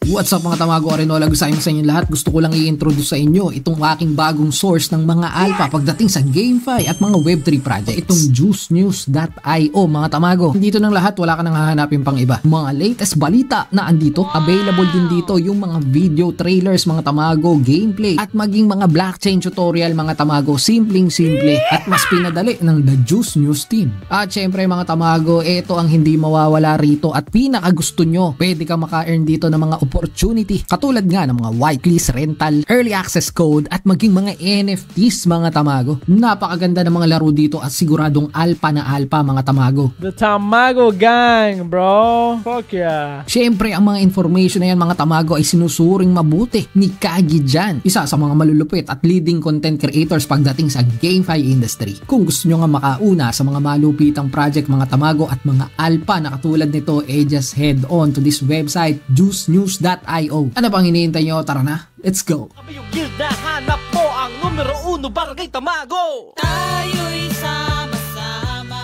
What's up mga tamago, Arinola, gusto sa inyo lahat. Gusto ko lang i-introduce sa inyo itong aking bagong source ng mga alpha pagdating sa GameFi at mga Web3 projects. Itong juicenews.io mga tamago. Dito ng lahat, wala ka nang hahanapin pang iba. Mga latest balita na andito, available din dito yung mga video trailers mga tamago, gameplay at maging mga blockchain tutorial mga tamago. Simpleng-simple at mas pinadali ng The Juice News team. At syempre mga tamago, ito ang hindi mawawala rito at pinaka gusto nyo. Pwede ka maka-earn dito ng mga opportunity katulad nga ng mga whitelist rental, early access code at maging mga NFTs mga tamago. Napakaganda ng mga laro dito at siguradong alpha na alpha mga tamago. The Tamago Gang, bro. Fuck yeah. Syempre ang mga information na yan mga tamago ay sinusuring mabuti ni Kagi Jan, isa sa mga malulupit at leading content creators pagdating sa GameFi industry. Kung gusto nyo nga makauna sa mga malupitang project mga tamago at mga alpha na katulad nito, just head on to this website juicenews.io. Ano pang hinihintay nyo? Tara na, let's go! Kami yung guild na hanap mo, ang numero 1 Barangay Tamago. Tayo'y sama-sama.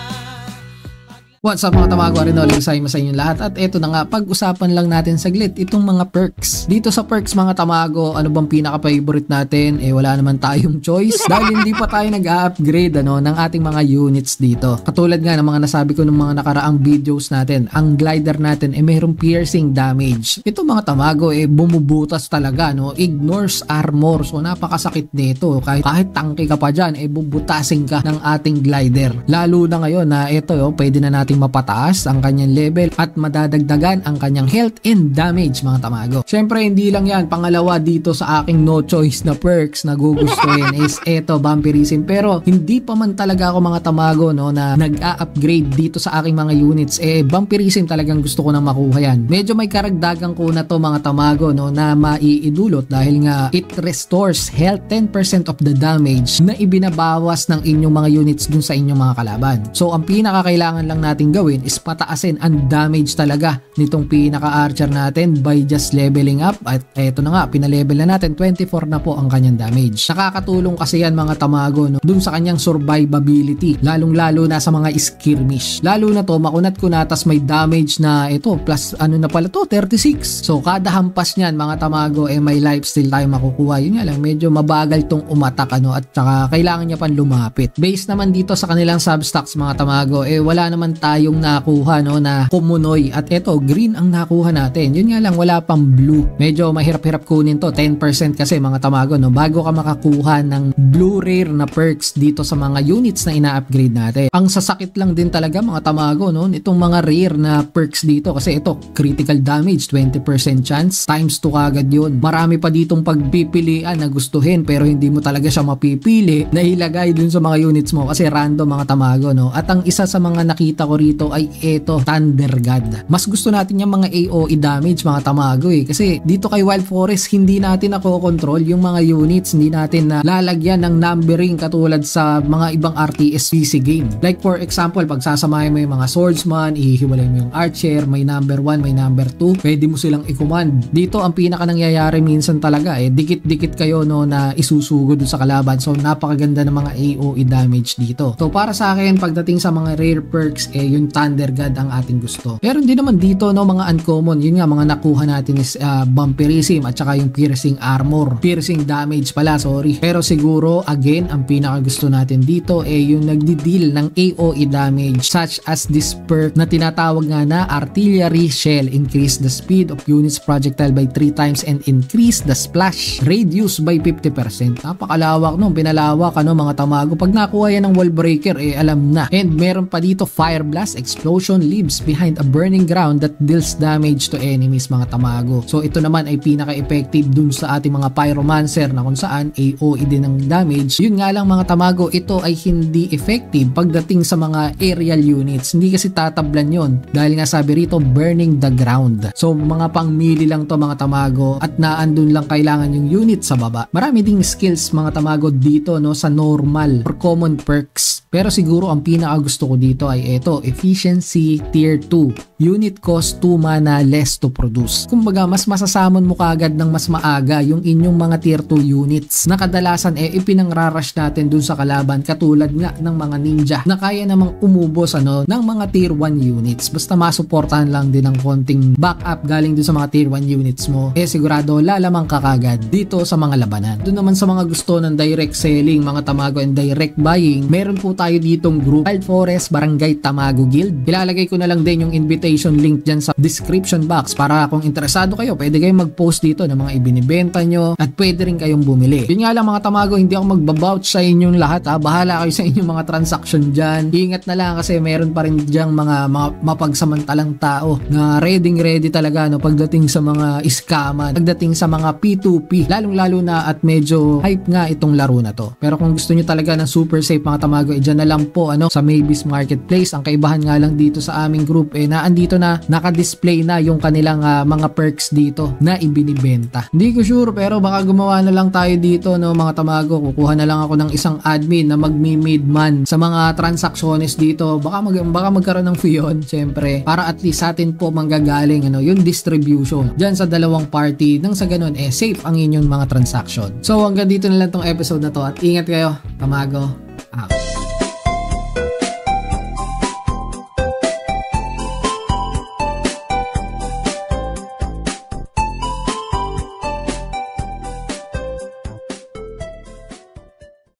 What's up mga tamago, Arinola, sa inyong lahat. At eto na nga, pag-usapan lang natin saglit itong mga perks. Dito sa perks mga tamago, ano bang pinaka-favorite natin? Wala naman tayong choice dahil hindi pa tayo nag-upgrade ng ating mga units dito. Katulad nga ng mga nasabi ko ng mga nakaraang videos natin, ang glider natin mayroong piercing damage. Ito mga tamago bumubutas talaga, ignores armor. So napakasakit nito. Kahit tangke ka pa dyan, bubutasin ka ng ating glider. Lalo na ngayon na ito, pwede na natin mapataas ang kanyang level at madadagdagan ang kanyang health and damage mga tamago. Syempre hindi lang yan, pangalawa dito sa aking no choice na perks na gugustuhin is eto, vampirism. Pero hindi pa man talaga ako mga tamago na nag-a-upgrade dito sa aking mga units. Vampirism talagang gusto ko nang makuha yan. Medyo may karagdagan ko na to mga tamago na maiidulot dahil nga it restores health 10% of the damage na ibinabawas ng inyong mga units dun sa inyong mga kalaban. So ang pinakakailangan lang natin gawin is pataasin ang damage talaga nitong pinaka-archer natin by just leveling up. At eto na nga, pinalevel na natin, 24 na po ang kanyang damage. Nakakatulong kasi yan mga tamago dun sa kanyang survivability, lalong-lalo na sa mga skirmish. Lalo na to, makunat tas may damage na ito, plus ano na pala to, 36. So kada hampas niyan mga tamago may lifesteal tayo makukuha. Yun nga lang, medyo mabagal tong umatak at saka kailangan niya pang lumapit. Based naman dito sa kanilang substocks mga tamago, wala naman tayong nakuha na kumunoy at eto green ang nakuha natin. Yun nga lang, wala pang blue. Medyo mahirap-hirap kunin to, 10% kasi mga tamago bago ka makakuha ng blue rare na perks dito sa mga units na ina-upgrade natin. Ang sasakit lang din talaga mga tamago itong mga rare na perks dito kasi ito critical damage 20% chance times 2 kagad yun. Marami pa ditong pagpipilian na gustuhin pero hindi mo talaga siya mapipili na ilagay dun sa mga units mo kasi random mga tamago at ang isa sa mga nakita ko rito ay ito, Thunder God. Mas gusto natin yung mga AOE damage mga tamago kasi dito kay Wild Forest hindi natin nakokontrol yung mga units, hindi natin na lalagyan ng numbering katulad sa mga ibang RTS PC game. Like for example, pag sasamahin mo yung mga swordsman, ihiwalay mo yung archer, may number 1, may number 2, pwede mo silang i-command. Dito ang pinaka nangyayari minsan talaga dikit-dikit kayo na isusugod sa kalaban. So napakaganda ng mga AOE damage dito. So para sa akin, pagdating sa mga rare perks yung Thunder God ang ating gusto. Pero hindi naman dito mga uncommon. Yun nga, mga nakuha natin is vampirism at saka yung piercing armor. Piercing damage pala, sorry. Pero siguro again, ang pinaka gusto natin dito yung nagdi-deal ng AOE damage such as this perk na tinatawag nga na Artillery Shell. Increase the speed of units projectile by 3 times and increase the splash radius by 50%. Napakalawak pinalawak mga tamago. Pag nakuha yan ng wall breaker alam na. And meron pa dito Fire Blast Explosion leaves behind a burning ground that deals damage to enemies mga tamago. So ito naman ay pinaka-effective dun sa ating mga pyromancer na kung saan AOE din ng damage. Yun nga lang mga tamago, ito ay hindi effective pagdating sa mga aerial units. Hindi kasi tatablan yon dahil nga sabi rito burning the ground. So mga pangmili lang to mga tamago at naandun lang kailangan yung unit sa baba. Marami ding skills mga tamago dito sa normal or common perks Pero siguro ang pinaka gusto ko dito ay ito, efficiency tier 2. Unit cost 2 mana less to produce. Kumbaga mas masasamon mo kagad ng mas maaga yung inyong mga tier 2 units na kadalasan ipinangrarush natin dun sa kalaban, katulad nga ng mga ninja na kaya namang umubos ng mga tier 1 units. Basta masuportahan lang din ng konting backup galing dun sa mga tier 1 units mo, sigurado lalamang ka kagad dito sa mga labanan. Doon naman sa mga gusto ng direct selling, mga Tamago and direct buying, meron po tayo ditong group, Wild Forest Barangay Tamago Guild. Ilalagay ko na lang din yung invitation link dyan sa description box para kung interesado kayo, pwede kayong mag-post dito ng mga ibinibenta nyo at pwede rin kayong bumili. Yun nga lang mga Tamago, hindi ako magbabouch sa inyong lahat ha. Bahala kayo sa inyong mga transaction dyan. Ingat na lang kasi meron pa rin dyang mga mapagsamantalang tao na ready talaga pagdating sa mga iskaman, pagdating sa mga P2P, lalong-lalo na at medyo hype nga itong laro na to. Pero kung gusto nyo talaga ng super safe mga Tamago, dyan na lang po sa Maybes Marketplace. Ang kaibahan nga lang dito sa aming group naandito na, naka-display na yung kanilang mga perks dito na ibinibenta. Hindi ko sure pero baka gumawa na lang tayo dito mga Tamago. Kukuha na lang ako ng isang admin na magmi-midman sa mga transactions dito. Baka magkaroon ng fee yun, syempre, para at least sa atin po manggagaling yung distribution dyan sa dalawang party, nang sa ganun safe ang inyong mga transaction. So hanggang dito na lang tong episode na to at ingat kayo Tamago.